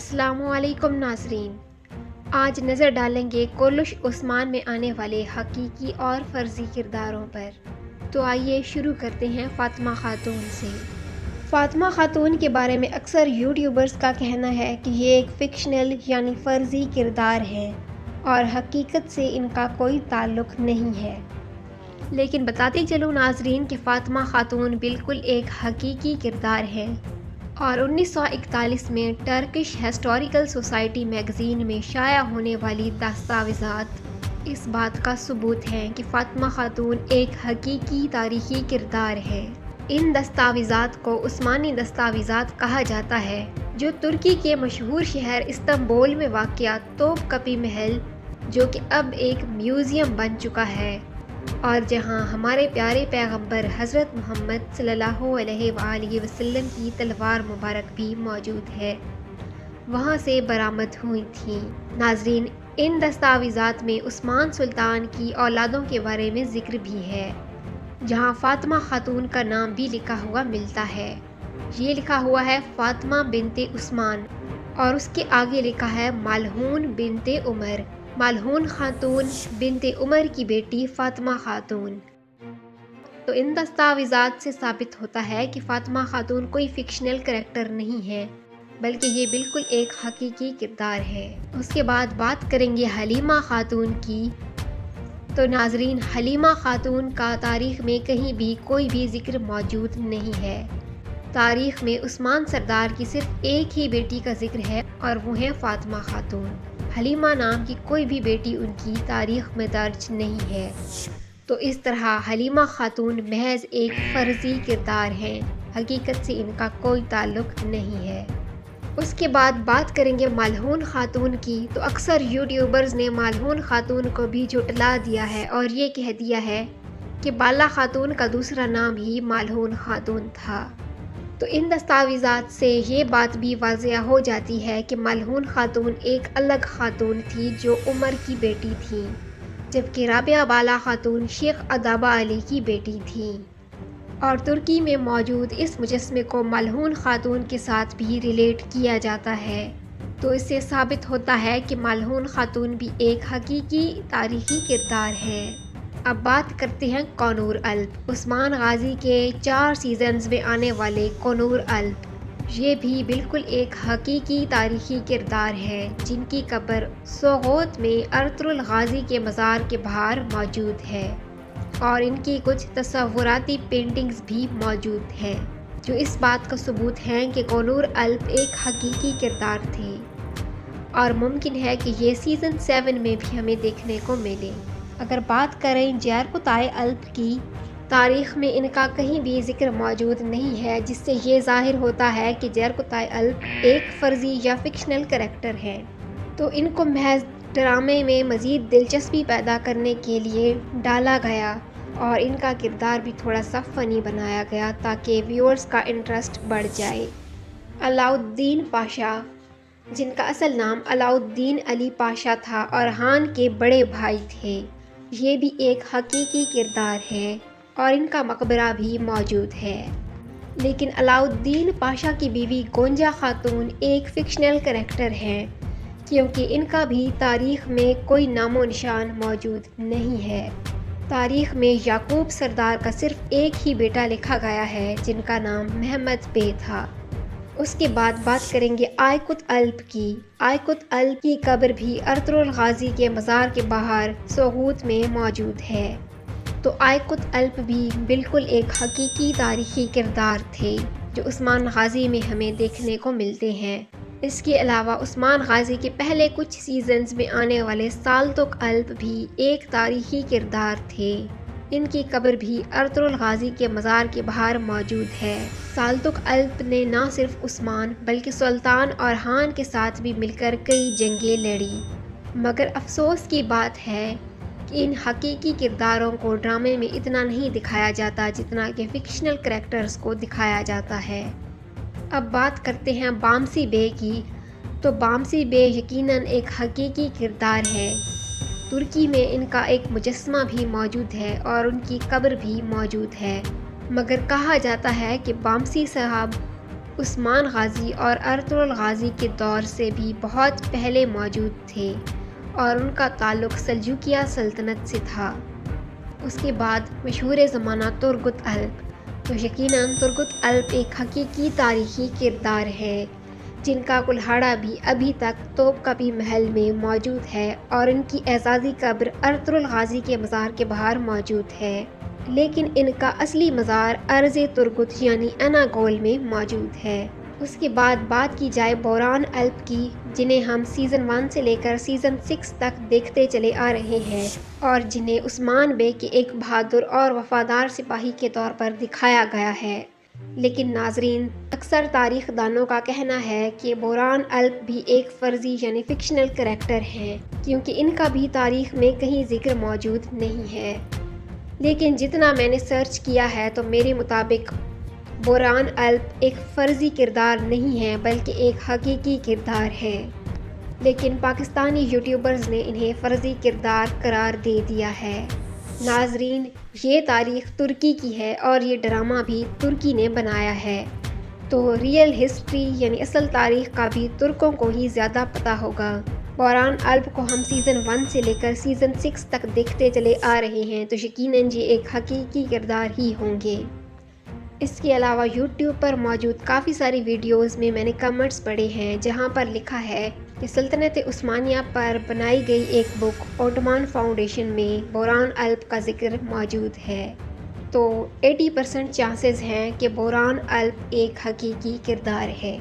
अस्सलामु अलैकुम नाज़रीन। आज नज़र डालेंगे कोलुश उस्मान में आने वाले हकीकी और फ़र्ज़ी किरदारों पर। तो आइए शुरू करते हैं फ़ातिमा ख़ातून से। फ़ातिमा ख़ातून के बारे में अक्सर यूट्यूबर्स का कहना है कि ये एक फ़िक्शनल यानी फ़र्ज़ी किरदार है और हकीकत से इनका कोई ताल्लुक़ नहीं है। लेकिन बताते चलूँ नाज़रीन कि फ़ातिमा ख़ातून बिल्कुल एक हकीकी किरदार है और 1941 में टर्किश हिस्टोरिकल सोसाइटी मैगज़ीन में शाया होने वाली दस्तावेज़ात इस बात का सबूत हैं कि फ़ातिमा ख़ातून एक हकीकी तारीख़ी किरदार है। इन दस्तावेज़ात को उस्मानी दस्तावेज़ात कहा जाता है, जो तुर्की के मशहूर शहर इस्तांबुल में वाक़या तोपकपी महल, जो कि अब एक म्यूज़ियम बन चुका है और जहां हमारे प्यारे पैगंबर हज़रत मोहम्मद सल्लल्लाहु अलैहि वसल्लम की तलवार मुबारक भी मौजूद है, वहां से बरामद हुई थी। नाज़रीन, इन दस्तावेज़ात में उस्मान सुल्तान की औलादों के बारे में ज़िक्र भी है, जहां फ़ातिमा ख़ातून का नाम भी लिखा हुआ मिलता है। ये लिखा हुआ है फ़ातिमा बिनते उस्मान और उसके आगे लिखा है मलहून बिनते उमर, मलहून ख़ातून बिनते उमर की बेटी फ़ातिमा ख़ातून। तो इन दस्तावेज़ात से साबित होता है कि फ़ातिमा ख़ातून कोई फ़िक्शनल करैक्टर नहीं है, बल्कि ये बिल्कुल एक हकीकी किरदार है। उसके बाद बात करेंगे हलीमा ख़ातून की। तो नाज़रीन, हलीमा ख़ातून का तारीख़ में कहीं भी कोई भी ज़िक्र मौजूद नहीं है। तारीख़ में उस्मान सरदार की सिर्फ एक ही बेटी का ज़िक्र है और वो है फ़ातिमा ख़ातून। हलीमा नाम की कोई भी बेटी उनकी तारीख़ में दर्ज नहीं है। तो इस तरह हलीमा ख़ातून महज एक फ़र्ज़ी किरदार हैं, हकीकत से इनका कोई ताल्लुक़ नहीं है। उसके बाद बात करेंगे मलहून ख़ातून की। तो अक्सर यूट्यूबर्स ने मलहून ख़ातून को भी झुटला दिया है और ये कह दिया है कि बाला ख़ातून का दूसरा नाम ही मलहून ख़ातून था। तो इन दस्तावेज़ात से ये बात भी वाज़िया हो जाती है कि मलहून ख़ातून एक अलग ख़ातून थी जो उमर की बेटी थी, जबकि राबिया बाला ख़ातून शेख अदाबा अली की बेटी थी। और तुर्की में मौजूद इस मुजस्मे को मलहून ख़ातून के साथ भी रिलेट किया जाता है। तो इससे साबित होता है कि मलहून ख़ातून भी एक हकीकी तारीख़ी किरदार है। अब बात करते हैं कोनूर अल्प। उस्मान गाज़ी के 4 सीज़न्स में आने वाले कोनूर अल्प, ये भी बिल्कुल एक हकीकी तारीख़ी किरदार है, जिनकी कब्र सोगोत में अर्तुगरुल गाज़ी के मज़ार के बाहर मौजूद है और इनकी कुछ तस्वुराती पेंटिंग्स भी मौजूद हैं, जो इस बात का सबूत हैं कि कोनूर अल्प एक हकीकी किरदार थे और मुमकिन है कि ये सीज़न 7 में भी हमें देखने को मिले। अगर बात करें जरकुताय अल्प की, तारीख़ में इनका कहीं भी ज़िक्र मौजूद नहीं है, जिससे ये ज़ाहिर होता है कि जरकुताय अल्प एक फ़र्ज़ी या फ़िक्शनल करैक्टर है। तो इनको महज ड्रामे में मज़ीद दिलचस्पी पैदा करने के लिए डाला गया और इनका किरदार भी थोड़ा सा फ़नी बनाया गया ताकि व्यूअर्स का इंटरेस्ट बढ़ जाए। अलाउद्दीन पाशा, जिनका असल नाम अलाउद्दीन अली पाशा था और हान के बड़े भाई थे, ये भी एक हकीकी किरदार है और इनका मकबरा भी मौजूद है। लेकिन अलाउद्दीन पाशा की बीवी गोंजा ख़ातून एक फ़िक्शनल करैक्टर है, क्योंकि इनका भी तारीख़ में कोई नामो निशान मौजूद नहीं है। तारीख़ में याकूब सरदार का सिर्फ एक ही बेटा लिखा गया है, जिनका नाम महमद बे था। उसके बाद बात करेंगे आयकुत अल्प की। आयकुत अल्प की कब्र भी अर्तुगरुल गाज़ी के मज़ार के बाहर सोगूत में मौजूद है। तो आयकुत अल्प भी बिल्कुल एक हकीकी तारीख़ी किरदार थे, जो उस्मान गाज़ी में हमें देखने को मिलते हैं। इसके अलावा उस्मान गाज़ी के पहले कुछ सीज़न्स में आने वाले साल्तुक अल्प भी एक तारीख़ी किरदार थे। इनकी कब्र भी अर्तुगरुल गाज़ी के मज़ार के बाहर मौजूद है। साल्तुक अल्प ने न सिर्फ उस्मान बल्कि सुल्तान और हान के साथ भी मिलकर कई जंगें लड़ी। मगर अफसोस की बात है कि इन हकीकी किरदारों को ड्रामे में इतना नहीं दिखाया जाता जितना कि फ़िक्शनल करैक्टर्स को दिखाया जाता है। अब बात करते हैं बामसी बे की। तो बामसी बे यकीनन एक हकीकी किरदार है। तुर्की में इनका एक मुजस्मा भी मौजूद है और उनकी कब्र भी मौजूद है, मगर कहा जाता है कि बामसी साहब عثمان غازی اور ارطغرل غازی کے دور سے بھی بہت پہلے موجود تھے اور ان کا تعلق سلجوقیہ سلطنت سے تھا۔ اس کے بعد مشہور زمانہ ترگت الپ، تو یقیناً ترگت الپ ایک حقیقی تاریخی کردار ہے جن کا کلہاڑا بھی ابھی تک توپ کپی محل میں موجود ہے اور ان کی اعزازی قبر ارطغرل غازی کے مزار کے باہر موجود ہے، لیکن ان کا اصلی مزار ارض ترگت یعنی اناگول میں موجود ہے۔ اس کے بعد بات کی جائے بوران الپ کی، جنہیں ہم سیزن 1 سے لے کر سیزن 6 تک دیکھتے چلے آ رہے ہیں اور جنہیں عثمان بے کے ایک بہادر اور وفادار سپاہی کے طور پر دکھایا گیا ہے، لیکن ناظرین اکثر تاریخ دانوں کا کہنا ہے کہ بوران الپ بھی ایک فرضی یعنی فکشنل کریکٹر ہیں، کیونکہ ان کا بھی تاریخ میں کہیں ذکر موجود نہیں ہے۔ لیکن جتنا میں نے سرچ کیا ہے تو میرے مطابق بوران الپ ایک فرضی کردار نہیں ہے بلکہ ایک حقیقی کردار ہے، لیکن پاکستانی یوٹیوبرز نے انہیں فرضی کردار قرار دے دیا ہے۔ ناظرین یہ تاریخ ترکی کی ہے اور یہ ڈرامہ بھی ترکی نے بنایا ہے، تو ریئل ہسٹری یعنی اصل تاریخ کا بھی ترکوں کو ہی زیادہ پتہ ہوگا۔ بوران الپ کو ہم سیزن 1 سے لے کر سیزن 6 تک دیکھتے چلے آ رہے ہیں، تو یقیناً یہ ایک حقیقی کردار ہی ہوں گے۔ اس کے علاوہ یوٹیوب پر موجود کافی ساری ویڈیوز میں نے کمنٹس پڑھے ہیں جہاں پر لکھا ہے کہ سلطنت عثمانیہ پر بنائی گئی ایک بک اوٹومان فاؤنڈیشن میں بوران الپ کا ذکر موجود ہے، تو 80% چانسز ہیں کہ بوران الپ ایک حقیقی کردار ہے۔